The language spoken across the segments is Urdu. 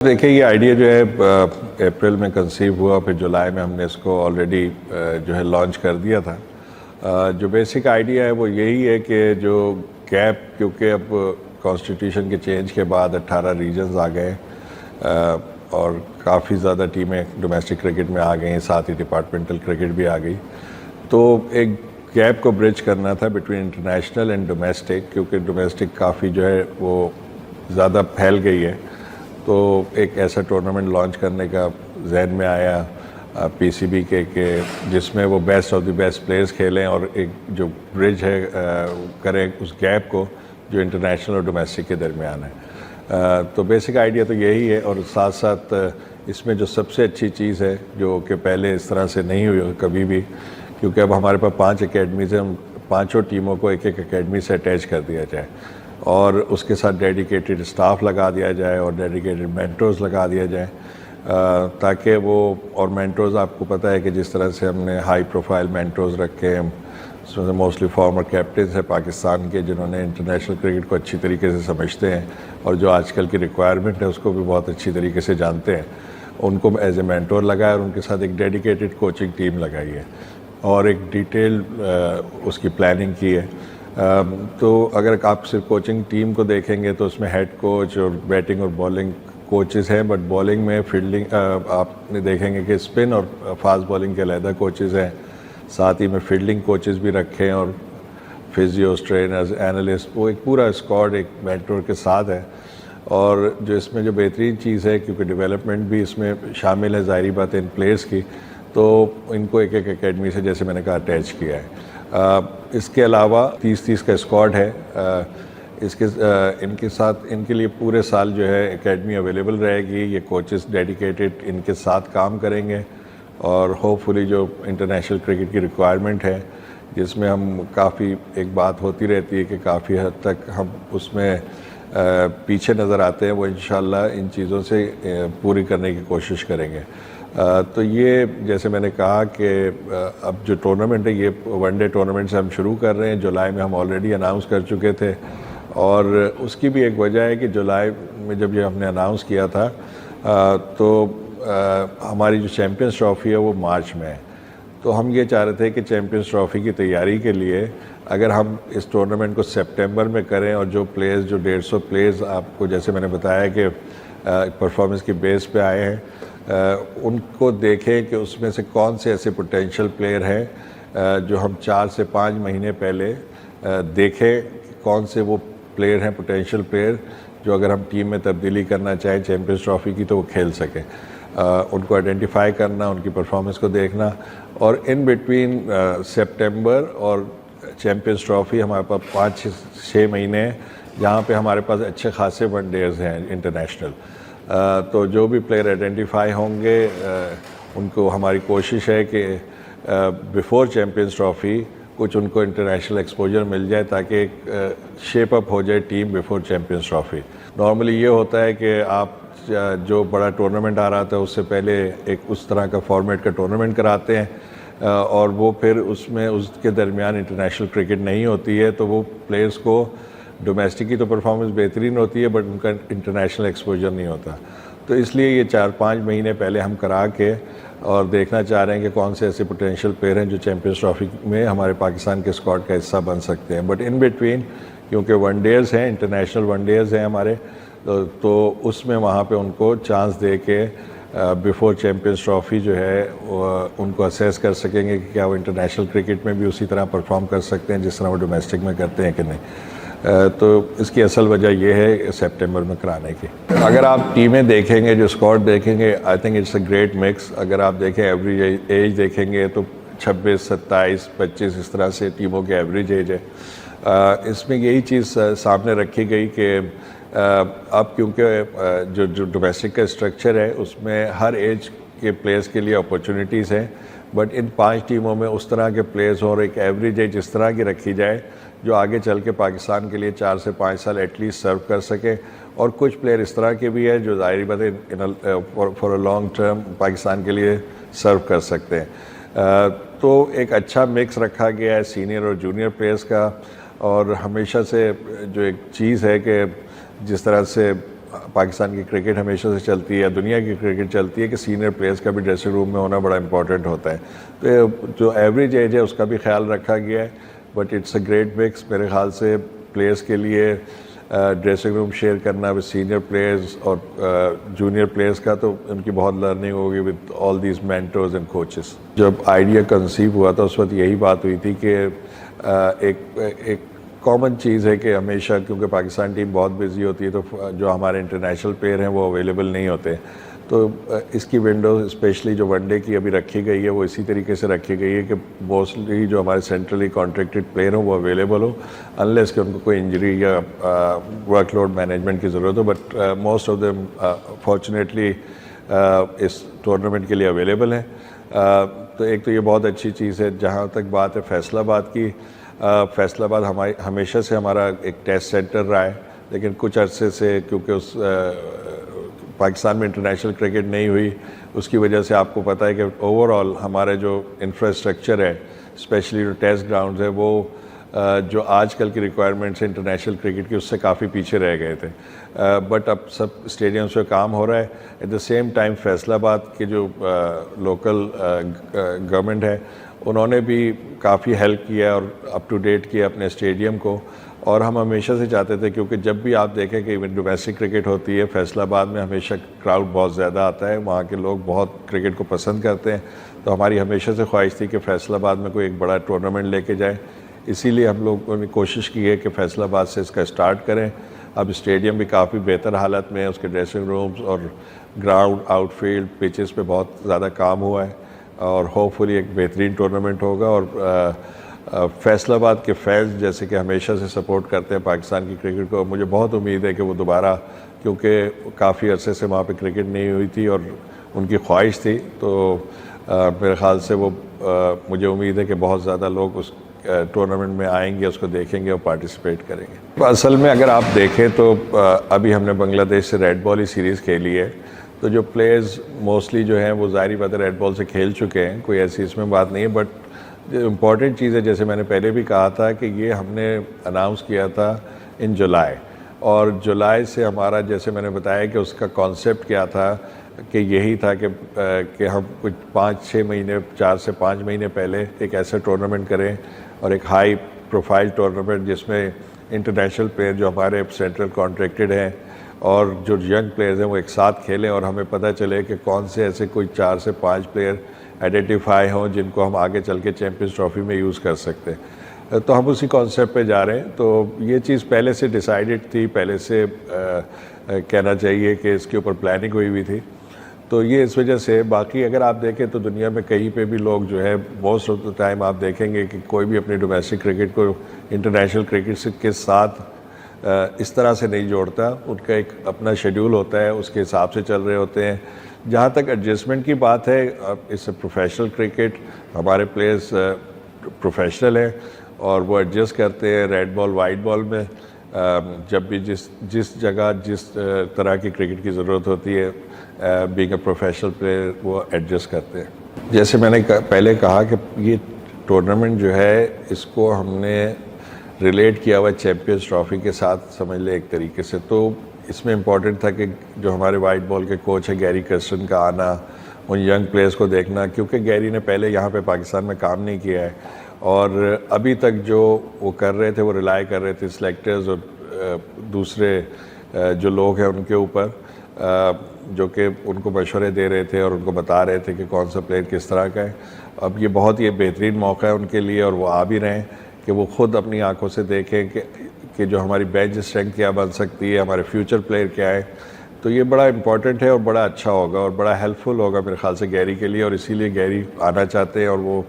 دیکھیں یہ آئیڈیا جو ہے اپریل میں کنسیو ہوا، پھر جولائی میں ہم نے اس کو آلریڈی جو ہے لانچ کر دیا تھا۔ جو بیسک آئیڈیا ہے وہ یہی ہے کہ جو گیپ، کیونکہ اب کانسٹیٹیوشن کے چینج کے بعد 18 ریجنز آ گئے اور کافی زیادہ ٹیمیں ڈومیسٹک کرکٹ میں آ گئی ہیں، ساتھ ہی ڈپارٹمنٹل کرکٹ بھی آ گئی، تو ایک گیپ کو برج کرنا تھا بٹوین انٹرنیشنل اینڈ ڈومیسٹک، کیونکہ ڈومیسٹک کافی جو ہے وہ زیادہ پھیل گئی ہے، تو ایک ایسا ٹورنامنٹ لانچ کرنے کا ذہن میں آیا پی سی بی کے کہ جس میں وہ best of the best players کھیلیں اور ایک جو برج ہے کریں اس گیپ کو جو انٹرنیشنل اور ڈومیسٹک کے درمیان ہے۔ تو بیسک آئیڈیا تو یہی ہے، اور ساتھ ساتھ اس میں جو سب سے اچھی چیز ہے جو کہ پہلے اس طرح سے نہیں ہوئی کبھی بھی، کیونکہ اب ہمارے پاس 5 اکیڈمیز ہیں، ہم پانچوں ٹیموں کو ایک ایک اکیڈمی سے اٹیچ کر دیا جائے اور اس کے ساتھ ڈیڈیکیٹڈ اسٹاف لگا دیا جائے اور ڈیڈیکیٹڈ مینٹورز لگا دیا جائے، تاکہ وہ، اور مینٹورز آپ کو پتہ ہے کہ جس طرح سے ہم نے ہائی پروفائل مینٹورز رکھے ہیں، اس میں سے موسٹلی فارمر کیپٹنز ہیں پاکستان کے، جنہوں نے انٹرنیشنل کرکٹ کو اچھی طریقے سے سمجھتے ہیں اور جو آج کل کی ریکوائرمنٹ ہے اس کو بھی بہت اچھی طریقے سے جانتے ہیں، ان کو ایز اے مینٹور لگایا اور ان کے ساتھ ایک ڈیڈیکیٹڈ کوچنگ ٹیم لگائی ہے اور ایک ڈیٹیل اس کی پلاننگ کی ہے۔ تو اگر آپ صرف کوچنگ ٹیم کو دیکھیں گے تو اس میں ہیڈ کوچ اور بیٹنگ اور بالنگ کوچز ہیں، بٹ بالنگ میں فیلڈنگ آپ نے دیکھیں گے کہ اسپن اور فاسٹ بالنگ کے علیحدہ کوچز ہیں، ساتھ ہی میں فیلڈنگ کوچز بھی رکھے ہیں اور فزیوز، ٹرینرز، اینالسٹ، وہ ایک پورا اسکواڈ ایک مینٹور کے ساتھ ہے۔ اور جو اس میں جو بہترین چیز ہے، کیونکہ ڈیولپمنٹ بھی اس میں شامل ہے ظاہری بات ہے ان پلیئرس کی، تو ان کو ایک ایک اکیڈمی سے جیسے میں نے کہا اٹیچ کیا ہے۔ اس کے علاوہ 30 کا اسکواڈ ہے، ان کے ساتھ ان کے لیے پورے سال جو ہے اکیڈمی اویلیبل رہے گی، یہ کوچز ڈیڈیکیٹڈ ان کے ساتھ کام کریں گے اور ہوپ فلی جو انٹرنیشنل کرکٹ کی ریکوائرمنٹ ہے، جس میں ہم کافی ایک بات ہوتی رہتی ہے کہ کافی حد تک ہم اس میں پیچھے نظر آتے ہیں، وہ انشاءاللہ ان چیزوں سے پوری کرنے کی کوشش کریں گے۔ تو یہ جیسے میں نے کہا کہ اب جو ٹورنامنٹ ہے یہ ون ڈے ٹورنامنٹ سے ہم شروع کر رہے ہیں، جولائی میں ہم آلریڈی اناؤنس کر چکے تھے، اور اس کی بھی ایک وجہ ہے کہ جولائی میں جب یہ ہم نے اناؤنس کیا تھا تو ہماری جو چیمپئنز ٹرافی ہے وہ مارچ میں ہے، تو ہم یہ چاہ رہے تھے کہ چیمپئنز ٹرافی کی تیاری کے لیے اگر ہم اس ٹورنامنٹ کو سپٹمبر میں کریں اور جو پلیئرز، جو 150 پلیئرز آپ کو جیسے میں نے بتایا کہ پرفارمنس کی بیس پہ آئے ہیں، ان کو دیکھیں کہ اس میں سے کون سے ایسے پوٹینشیل پلیئر ہیں جو ہم 4 سے 5 مہینے پہلے دیکھیں کون سے وہ پلیئر ہیں، پوٹینشیل پلیئر جو اگر ہم ٹیم میں تبدیلی کرنا چاہیں چیمپئنز ٹرافی کی تو وہ کھیل سکیں، ان کو آئیڈینٹیفائی کرنا، ان کی پرفارمنس کو دیکھنا، اور ان بٹوین سپٹمبر اور چیمپئنز ٹرافی ہمارے پاس 5-6 مہینے ہیں جہاں پہ ہمارے پاس اچھے خاصے ون ڈیز ہیں انٹرنیشنل، تو جو بھی پلیئر آئیڈینٹیفائی ہوں گے ان کو ہماری کوشش ہے کہ بیفور چیمپئنز ٹرافی کچھ ان کو انٹرنیشنل ایکسپوجر مل جائے تاکہ ایک شیپ اپ ہو جائے team before champions trophy. Normally یہ ہوتا ہے کہ آپ جو بڑا ٹورنامنٹ آ رہا تھا اس سے پہلے ایک اس طرح کا فارمیٹ کا ٹورنامنٹ کراتے ہیں، اور وہ پھر اس میں اس کے درمیان انٹرنیشنل کرکٹ نہیں ہوتی ہے، تو وہ پلیئرز کو ڈومیسٹک کی تو پرفارمنس بہترین ہوتی ہے بٹ ان کا انٹرنیشنل ایکسپوجر نہیں ہوتا، تو اس لیے یہ 4-5 مہینے پہلے ہم کرا کے اور دیکھنا چاہ رہے ہیں کہ کون سے ایسے پوٹینشیل پلیئر ہیں جو چیمپئنز ٹرافی میں ہمارے پاکستان کے اسکواڈ کا حصہ بن سکتے ہیں، بٹ ان بٹوین کیونکہ ون ڈیز ہیں، انٹرنیشنل ون ڈیز ہیں ہمارے، تو اس میں وہاں پہ ان کو چانس دے کے بیفور چیمپئنز ٹرافی جو ہے ان کو اسیس کر سکیں گے کہ کیا وہ انٹرنیشنل کرکٹ میں بھی اسی طرح پرفارم کر سکتے ہیں جس طرح وہ ڈومیسٹک میں کرتے ہیں کہ نہیں۔ تو اس کی اصل وجہ یہ ہے سپٹمبر میں کرانے کی۔ اگر آپ ٹیمیں دیکھیں گے، جو اسکواڈ دیکھیں گے، I think it's a great mix. اگر آپ دیکھیں ایوریج ایج دیکھیں گے تو 26، 27، 25 اس طرح سے ٹیموں کے ایوریج ایج ہے۔ اس میں یہی چیز سامنے رکھی گئی کہ اب کیونکہ جو ڈومیسٹک کا اسٹرکچر ہے اس میں ہر ایج کے پلیئرز کے لیے اپرچونیٹیز ہیں، بٹ ان 5 ٹیموں میں اس طرح کے پلیئرز اور ایک ایوریج ایج اس طرح کی رکھی جائے جو آگے چل کے پاکستان کے لیے 4 سے 5 سال ایٹ لیسٹ سرو کر سکے، اور کچھ پلیئر اس طرح کے بھی ہیں جو ظاہری بات ہے for a long term Pakistan کے لیے سرو کر سکتے ہیں۔ تو ایک اچھا مکس رکھا گیا ہے سینئر اور جونیئر پلیئرز کا، اور ہمیشہ سے جو ایک چیز ہے کہ جس طرح سے پاکستان کی کرکٹ ہمیشہ سے چلتی ہے, دنیا کی کرکٹ چلتی ہے کہ سینئر پلیئرز کا بھی ڈریسنگ روم میں ہونا بڑا امپورٹنٹ ہوتا ہے. تو جو ایوریج ایج ہے اس کا بھی خیال رکھا گیا ہے, but it's a great mix. میرے خیال سے پلیئرز کے لیے ڈریسنگ روم شیئر کرنا ود سینئر پلیئرز اور جونیئر پلیئرز کا, تو ان کی بہت لرننگ ہوگی with all these mentors and coaches. جب آئیڈیا کنسیو ہوا تھا اس وقت یہی بات ہوئی تھی کہ ایک کامن چیز ہے کہ ہمیشہ, کیونکہ پاکستان ٹیم بہت بزی ہوتی ہے, تو جو ہمارے انٹرنیشنل پلیئر ہیں وہ اویلیبل نہیں ہوتے, تو اس کی ونڈو اسپیشلی جو ون ڈے کی ابھی رکھی گئی ہے وہ اسی طریقے سے رکھی گئی ہے کہ موسٹلی جو ہمارے سینٹرلی کانٹریکٹڈ پلیئر ہوں وہ اویلیبل ہو, انلیس کہ ان کو کوئی انجری یا ورک لوڈ مینجمنٹ کی ضرورت ہو. But most of them fortunately اس ٹورنامنٹ کے لیے اویلیبل ہیں. تو ایک تو یہ بہت اچھی چیز ہے. جہاں تک بات ہے فیصل آباد کی, فیصل آباد ہمیشہ سے ہمارا ایک ٹیسٹ سینٹر رہا ہے, لیکن کچھ عرصے سے کیونکہ اس پاکستان میں انٹرنیشنل کرکٹ نہیں ہوئی, اس کی وجہ سے آپ کو پتہ ہے کہ اوور آل ہمارے جو انفراسٹرکچر ہے, اسپیشلی جو ٹیسٹ گراؤنڈز ہے, وہ جو آج کل کی ریکوائرمنٹس انٹرنیشنل کرکٹ کی اس سے کافی پیچھے رہ گئے تھے. بٹ اب سب اسٹیڈیمس پہ کام ہو رہا ہے. At the same time Faisalabad کے جو لوکل گورنمنٹ ہے انہوں نے بھی کافی ہیلپ کیا اور اپ ٹو ڈیٹ کیا اپنے اسٹیڈیم کو, اور ہم ہمیشہ سے چاہتے تھے, کیونکہ جب بھی آپ دیکھیں کہ ایون ڈومیسٹک کرکٹ ہوتی ہے فیصل آباد میں ہمیشہ کراؤڈ بہت زیادہ آتا ہے, وہاں کے لوگ بہت کرکٹ کو پسند کرتے ہیں. تو ہماری ہمیشہ سے خواہش تھی کہ فیصل آباد میں کوئی ایک بڑا ٹورنامنٹ لے کے جائیں. اسی لیے ہم لوگوں نے کوشش کی ہے کہ فیصل آباد سے اس کا اسٹارٹ کریں. اب اسٹیڈیم بھی کافی بہتر حالت میں ہے, اس کے ڈریسنگ رومز اور گراؤنڈ, آؤٹ فیلڈ, پچز پہ بہت زیادہ کام ہوا ہے, اور ہوپ فلی ایک بہترین ٹورنامنٹ ہوگا. اور فیصل آباد کے فینس جیسے کہ ہمیشہ سے سپورٹ کرتے ہیں پاکستان کی کرکٹ کو, مجھے بہت امید ہے کہ وہ دوبارہ, کیونکہ کافی عرصے سے وہاں پہ کرکٹ نہیں ہوئی تھی اور ان کی خواہش تھی, تو میرے خیال سے وہ مجھے امید ہے کہ بہت زیادہ لوگ اس ٹورنامنٹ میں آئیں گے, اس کو دیکھیں گے اور پارٹیسپیٹ کریں گے. اصل میں اگر آپ دیکھیں تو ابھی ہم نے بنگلہ دیش سے ریڈ بال ہی سیریز کھیلی ہے, تو جو پلیئرز موسٹلی جو ہیں وہ ظاہری بات ہے ریڈ بال سے کھیل چکے ہیں, کوئی ایسی اس میں بات نہیں ہے. بٹ جو امپورٹنٹ چیز ہے, جیسے میں نے پہلے بھی کہا تھا کہ یہ ہم نے اناؤنس کیا تھا ان جولائی, اور جولائی سے ہمارا, جیسے میں نے بتایا کہ اس کا کانسیپٹ کیا تھا کہ یہی تھا کہ ہم کچھ 5-6 مہینے 4 سے 5 مہینے پہلے ایک ایسا ٹورنامنٹ کریں, اور ایک ہائی پروفائل ٹورنامنٹ جس میں انٹرنیشنل پلیئر جو ہمارے سینٹرل کانٹریکٹڈ ہیں اور جو ینگ پلیئرز ہیں وہ ایک ساتھ کھیلیں, اور ہمیں پتہ چلے کہ کون سے ایسے کوئی 4 سے 5 پلیئر آئیڈینٹیفائی ہوں جن کو ہم آگے چل کے چیمپئنز ٹرافی میں یوز کر سکتے ہیں. تو ہم اسی کانسیپٹ پہ جا رہے ہیں. تو یہ چیز پہلے سے ڈیسائیڈڈ تھی, پہلے سے کہنا چاہیے کہ اس کے اوپر پلاننگ ہوئی ہوئی تھی. تو یہ اس وجہ سے, باقی اگر آپ دیکھیں تو دنیا میں کہیں پہ بھی لوگ جو ہے موسٹ آف دا ٹائم آپ دیکھیں گے کہ کوئی بھی اپنی ڈومیسٹک کرکٹ کو انٹرنیشنل کرکٹ کے ساتھ اس طرح سے نہیں جوڑتا. ان کا ایک اپنا شیڈیول ہوتا ہے, اس کے حساب سے چل رہے ہوتے ہیں. جہاں تک ایڈجسٹمنٹ کی بات ہے, اس سے پروفیشنل کرکٹ, ہمارے پلیئرز پروفیشنل ہیں اور وہ ایڈجسٹ کرتے ہیں ریڈ بال وائٹ بال میں, جب بھی جس جگہ جس طرح کی کرکٹ کی ضرورت ہوتی ہے, بینگ اے پروفیشنل پلیئر وہ ایڈجسٹ کرتے ہیں. جیسے میں نے پہلے کہا کہ یہ ٹورنامنٹ جو ہے اس کو ہم نے ریلیٹ کیا ہوا چیمپئنز ٹرافی کے ساتھ, سمجھ لیں ایک طریقے سے. تو اس میں امپورٹنٹ تھا کہ جو ہمارے وائٹ بال کے کوچ ہیں گیری کرسٹن کا آنا, ان ینگ پلیئرز کو دیکھنا, کیونکہ گیری نے پہلے یہاں پہ پاکستان میں کام نہیں کیا ہے, اور ابھی تک جو وہ کر رہے تھے وہ ریلائی کر رہے تھے سلیکٹرز اور دوسرے جو لوگ ہیں ان کے اوپر, جو کہ ان کو مشورے دے رہے تھے اور ان کو بتا رہے تھے کہ کون سا پلیئر کس طرح کا ہے. اب یہ بہت ہی بہترین موقع ہے ان کے لیے, اور وہ آ بھی رہے ہیں کہ وہ خود اپنی آنکھوں سے دیکھیں کہ جو ہماری بینچ اسٹرینتھ کیا بن سکتی ہے, ہمارے فیوچر پلیئر کیا ہے. تو یہ بڑا امپورٹنٹ ہے اور بڑا اچھا ہوگا اور بڑا ہیلپ فل ہوگا میرے خیال سے گیری کے لیے, اور اسی لیے گیری آنا چاہتے ہیں, اور وہ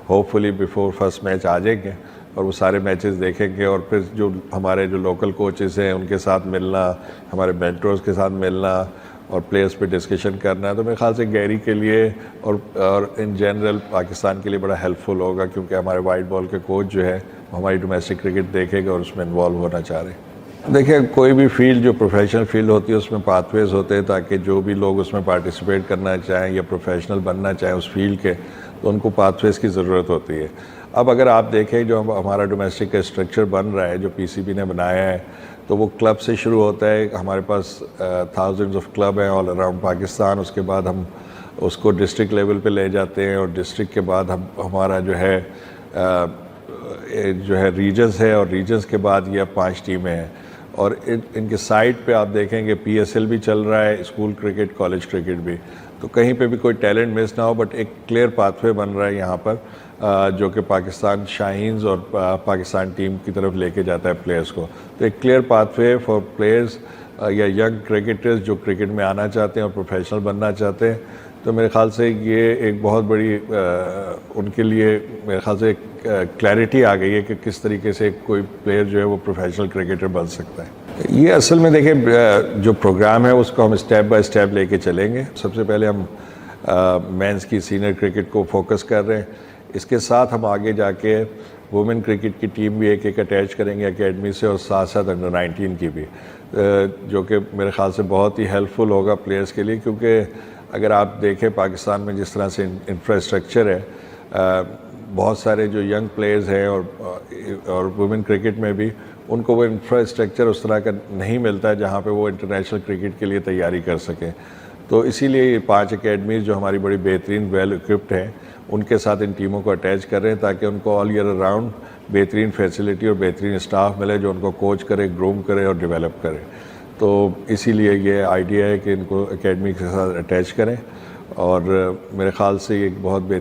ہوپ فلی بیفور فرسٹ میچ آ جائیں گے اور وہ سارے میچز دیکھیں گے. اور پھر جو ہمارے جو لوکل کوچز ہیں ان کے ساتھ ملنا, ہمارے مینٹورز کے ساتھ ملنا اور پلیئرز پہ ڈسکشن کرنا ہے, تو میرے خیال سے گیری کے لیے اور ان جنرل پاکستان کے لیے بڑا ہیلپ فل ہوگا, کیونکہ ہمارے وائٹ بال کے کوچ جو ہے ہماری ڈومیسٹک کرکٹ دیکھے گا اور اس میں انوالو ہونا چاہ رہے ہیں. دیکھیں, کوئی بھی فیلڈ جو پروفیشنل فیلڈ ہوتی ہے اس میں پاتھ ویز ہوتے ہیں تاکہ جو بھی لوگ اس میں پارٹیسپیٹ کرنا چاہیں یا پروفیشنل بننا چاہیں اس فیلڈ کے, تو ان کو پاتھ ویز کی ضرورت ہوتی ہے. اب اگر آپ دیکھیں جو ہمارا ڈومیسٹک کا اسٹرکچر بن رہا ہے جو پی سی بی نے بنایا ہے, تو وہ کلب سے شروع ہوتا ہے. ہمارے پاس تھاؤزنڈز آف کلب ہیں آل اراؤنڈ پاکستان. اس کے بعد ہم اس کو ڈسٹرکٹ لیول پہ لے جاتے ہیں, اور ڈسٹرکٹ کے بعد ہمارا جو ہے ریجنز ہے, اور ریجنز کے بعد یہ 5 ٹیمیں ہیں. اور ان کے سائٹ پہ آپ دیکھیں کہ PSL بھی چل رہا ہے, اسکول کرکٹ, کالج کرکٹ بھی. تو کہیں پہ بھی کوئی ٹیلنٹ مس نہ ہو, بٹ ایک کلیئر پاتھ وے بن رہا ہے یہاں پر جو کہ پاکستان شاہینز اور پاکستان ٹیم کی طرف لے کے جاتا ہے پلیئرز کو. تو ایک clear path way for players یا ینگ کرکٹرز جو کرکٹ میں آنا چاہتے ہیں اور پروفیشنل بننا چاہتے ہیں. تو میرے خیال سے یہ ایک بہت بڑی ان کے لیے میرے خیال سے ایک کلیئرٹی آ گئی ہے کہ کس طریقے سے کوئی پلیئر جو ہے وہ پروفیشنل کرکٹر بن سکتا ہے. یہ اصل میں دیکھیں جو پروگرام ہے اس کو ہم اسٹیپ بائی اسٹیپ لے کے چلیں گے. سب سے پہلے ہم مینس کی سینئر کرکٹ کو فوکس کر رہے ہیں. اس کے ساتھ ہم آگے جا کے وومن کرکٹ کی ٹیم بھی ایک اٹیچ کریں گے اکیڈمی سے, اور ساتھ ساتھ انڈر-19 کی بھی, جو کہ میرے خیال سے بہت ہی ہیلپ فل ہوگا پلیئرز کے لیے. کیونکہ اگر آپ دیکھیں پاکستان میں جس طرح سے انفراسٹرکچر ہے, بہت سارے جو ینگ پلیئرز ہیں اور وومن کرکٹ میں بھی ان کو وہ انفراسٹرکچر اس طرح کا نہیں ملتا ہے جہاں پہ وہ انٹرنیشنل کرکٹ کے لیے تیاری کر سکیں. تو اسی لیے یہ 5 اکیڈمیز جو ہماری بڑی بہترین ویل اکوپڈ ہیں ان کے ساتھ ان ٹیموں کو اٹیچ کر رہے ہیں, تاکہ ان کو آل ایئر اراؤنڈ بہترین فیسلٹی اور بہترین اسٹاف ملے جو ان کو کوچ کرے, گروم کرے اور ڈیولپ کرے. تو اسی لیے یہ آئیڈیا ہے کہ ان کو اکیڈمی کے ساتھ اٹیچ کریں, اور میرے خیال سے یہ ایک بہت بہترین